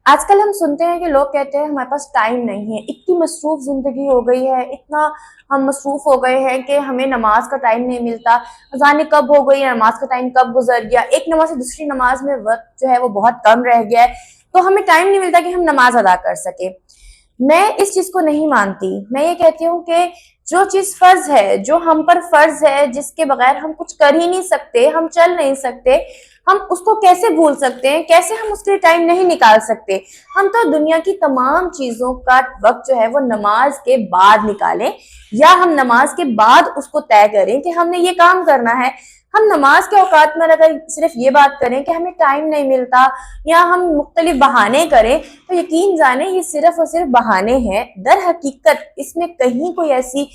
آج کل ہم سنتے ہیں کہ لوگ کہتے ہیں ہمارے پاس ٹائم نہیں ہے، اتنی مصروف زندگی ہو گئی ہے، اتنا ہم مصروف ہو گئے ہیں کہ ہمیں نماز کا ٹائم نہیں ملتا۔ اذان کب ہو گئی، نماز کا ٹائم کب گزر گیا، ایک نماز سے دوسری نماز میں وقت جو ہے وہ بہت کم رہ گیا ہے، تو ہمیں ٹائم نہیں ملتا کہ ہم نماز ادا کر سکیں۔ میں اس چیز کو نہیں مانتی، میں یہ کہتی ہوں کہ جو چیز فرض ہے، جو ہم پر فرض ہے، جس کے بغیر ہم کچھ کر ہی نہیں سکتے، ہم چل نہیں سکتے، ہم اس کو کیسے بھول سکتے ہیں، کیسے ہم اس کے لیے ٹائم نہیں نکال سکتے۔ ہم تو دنیا کی تمام چیزوں کا وقت جو ہے وہ نماز کے بعد نکالیں، یا ہم نماز کے بعد اس کو طے کریں کہ ہم نے یہ کام کرنا ہے۔ ہم نماز کے اوقات میں اگر صرف یہ بات کریں کہ ہمیں ٹائم نہیں ملتا، یا ہم مختلف بہانے کریں، تو یقین جانیں یہ صرف اور صرف بہانے ہیں۔ در حقیقت اس میں کہیں کوئی ایسی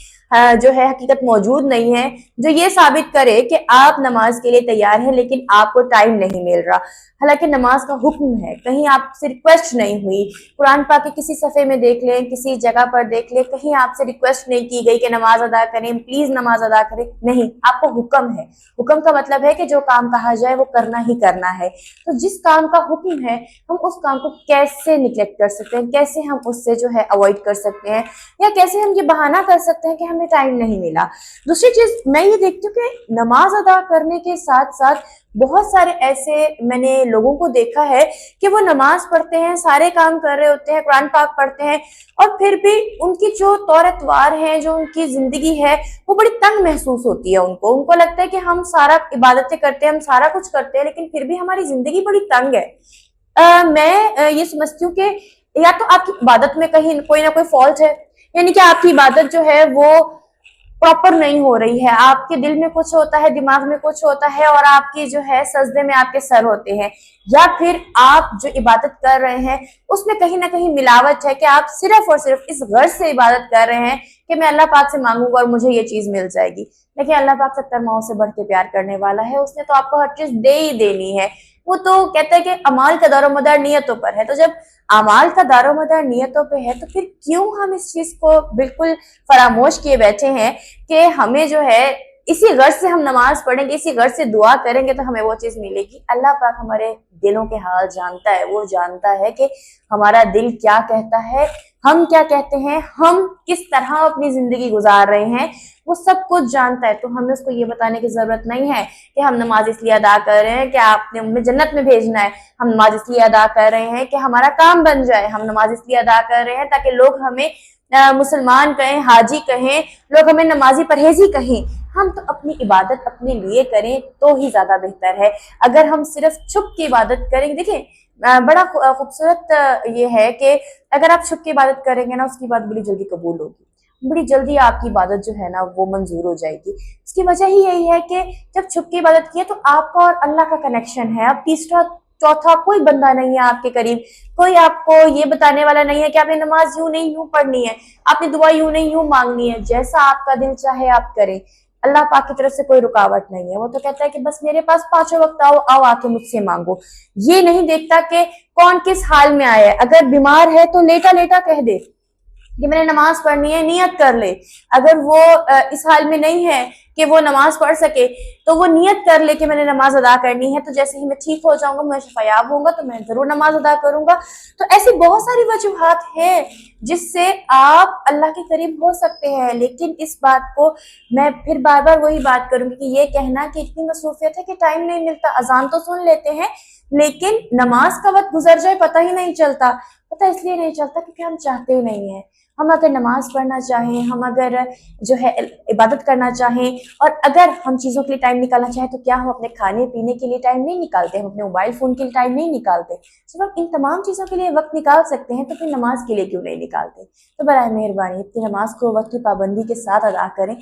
جو ہے حقیقت موجود نہیں ہے جو یہ ثابت کرے کہ آپ نماز کے لیے تیار ہیں لیکن آپ کو ٹائم نہیں مل رہا۔ حالانکہ نماز کا حکم ہے، کہیں آپ سے ریکویسٹ نہیں ہوئی۔ قرآن پاک کے کسی صفحے میں دیکھ لیں، کسی جگہ پر دیکھ لیں، کہیں آپ سے ریکویسٹ نہیں کی گئی کہ نماز ادا کریں، پلیز نماز ادا کریں۔ نہیں، آپ کو حکم ہے۔ حکم کا مطلب ہے کہ جو کام کہا جائے وہ کرنا ہی کرنا ہے۔ تو جس کام کا حکم ہے، ہم اس کام کو کیسے نیگلیکٹ کر سکتے ہیں، کیسے ہم اس سے جو ہے اوائڈ کر سکتے ہیں، یا کیسے ہم یہ بہانہ کر سکتے ہیں کہ ہمیں ٹائم نہیں ملا۔ دوسری چیز میں یہ دیکھتی ہوں کہ نماز ادا کرنے کے ساتھ ساتھ بہت سارے ایسے میں نے لوگوں کو دیکھا ہے کہ وہ نماز پڑھتے ہیں، سارے کام کر رہے ہوتے ہیں، قرآن پاک پڑھتے ہیں، اور پھر بھی ان کی جو طور اتوار ہے، جو ان کی زندگی ہے، وہ بڑی تنگ محسوس ہوتی ہے۔ ان کو لگتا ہے کہ ہم سارا عبادتیں کرتے ہیں، ہم سارا کچھ کرتے ہیں، لیکن پھر بھی ہماری زندگی بڑی تنگ ہے۔ میں یہ سمجھتی ہوں کہ یا تو آپ کی عبادت میں کہیں کوئی نہ کوئی فالٹ ہے، یعنی کہ آپ کی عبادت جو ہے وہ پراپر نہیں ہو رہی ہے، آپ کے دل میں کچھ ہوتا ہے، دماغ میں کچھ ہوتا ہے، اور آپ کی جو ہے سجدے میں آپ کے سر ہوتے ہیں، یا پھر آپ جو عبادت کر رہے ہیں اس میں کہیں نہ کہیں ملاوٹ ہے کہ آپ صرف اور صرف اس غرض سے عبادت کر رہے ہیں کہ میں اللہ پاک سے مانگوں گا اور مجھے یہ چیز مل جائے گی۔ لیکن اللہ پاک 70 ماؤں سے بڑھ کے پیار کرنے والا ہے، اس نے تو آپ کو ہر چیز دے ہی دینی ہے۔ وہ تو کہتا ہے کہ اعمال کا دار و مدار نیتوں پر ہے، تو جب اعمال کا دار و مدار نیتوں پہ ہے تو پھر کیوں ہم اس چیز کو بالکل فراموش کیے بیٹھے ہیں کہ ہمیں جو ہے اسی غرض سے ہم نماز پڑھیں گے، اسی غرض سے دعا کریں گے تو ہمیں وہ چیز ملے گی۔ اللہ پاک ہمارے دلوں کے حال جانتا ہے، وہ جانتا ہے کہ ہمارا دل کیا کہتا ہے، ہم کیا کہتے ہیں، ہم کس طرح اپنی زندگی گزار رہے ہیں، وہ سب کچھ جانتا ہے۔ تو ہمیں اس کو یہ بتانے کی ضرورت نہیں ہے کہ ہم نماز اس لیے ادا کر رہے ہیں کہ آپ نے ہمیں جنت میں بھیجنا ہے، ہم نماز اس لیے ادا کر رہے ہیں کہ ہمارا کام بن جائے، ہم نماز اس لیے ادا کر رہے ہیں تاکہ لوگ ہمیں مسلمان کہیں، حاجی کہیں، لوگ ہمیں نمازی پرہیزی کہیں۔ ہم تو اپنی عبادت اپنے لیے کریں تو ہی زیادہ بہتر ہے۔ اگر ہم صرف چھپ کی عبادت کریں، دیکھیں بڑا خوبصورت یہ ہے کہ اگر آپ چھپ کی عبادت کریں گے نا، اس کی بات بڑی جلدی قبول ہوگی، بڑی جلدی آپ کی عبادت جو ہے نا وہ منظور ہو جائے گی۔ اس کی وجہ ہی یہی ہے کہ جب چھپ کی عبادت کی ہے تو آپ کا اور اللہ کا کنیکشن ہے۔ اب تیسرا چوتھا کوئی بندہ نہیں ہے آپ کے قریب، کوئی آپ کو یہ بتانے والا نہیں ہے کہ آپ نے نماز یوں نہیں یوں پڑھنی ہے، آپ نے دعا یوں نہیں یوں مانگنی ہے، جیسا آپ کا دل چاہے آپ کریں۔ اللہ پاک کی طرف سے کوئی رکاوٹ نہیں ہے، وہ تو کہتا ہے کہ بس میرے پاس 5 وقت آؤ آ کے مجھ سے مانگو۔ یہ نہیں دیکھتا کہ کون کس حال میں آیا ہے۔ اگر بیمار ہے تو لیٹا لیٹا کہہ دے کہ میں نے نماز پڑھنی ہے، نیت کر لے۔ اگر وہ اس حال میں نہیں ہے کہ وہ نماز پڑھ سکے تو وہ نیت کر لے کہ میں نے نماز ادا کرنی ہے، تو جیسے ہی میں ٹھیک ہو جاؤں گا، میں شفایاب ہوں گا تو میں ضرور نماز ادا کروں گا۔ تو ایسی بہت ساری وجوہات ہیں جس سے آپ اللہ کے قریب ہو سکتے ہیں، لیکن اس بات کو میں پھر بار بار وہی بات کروں گی کہ یہ کہنا کہ اتنی مصروفیت ہے کہ ٹائم نہیں ملتا، اذان تو سن لیتے ہیں لیکن نماز کا وقت گزر جائے پتہ ہی نہیں چلتا۔ پتہ اس لیے نہیں چلتا کیونکہ ہم چاہتے ہی نہیں ہیں۔ ہم اگر نماز پڑھنا چاہیں، ہم اگر جو ہے عبادت کرنا چاہیں، اور اگر ہم چیزوں کے لیے ٹائم نکالنا چاہیں، تو کیا ہم اپنے کھانے پینے کے لیے ٹائم نہیں نکالتے، ہم اپنے موبائل فون کے لیے ٹائم نہیں نکالتے؟ جب ہم ان تمام چیزوں کے لیے وقت نکال سکتے ہیں تو پھر نماز کے لیے کیوں نہیں نکالتے؟ تو برائے مہربانی اپنی نماز کو وقت کی پابندی کے ساتھ ادا کریں۔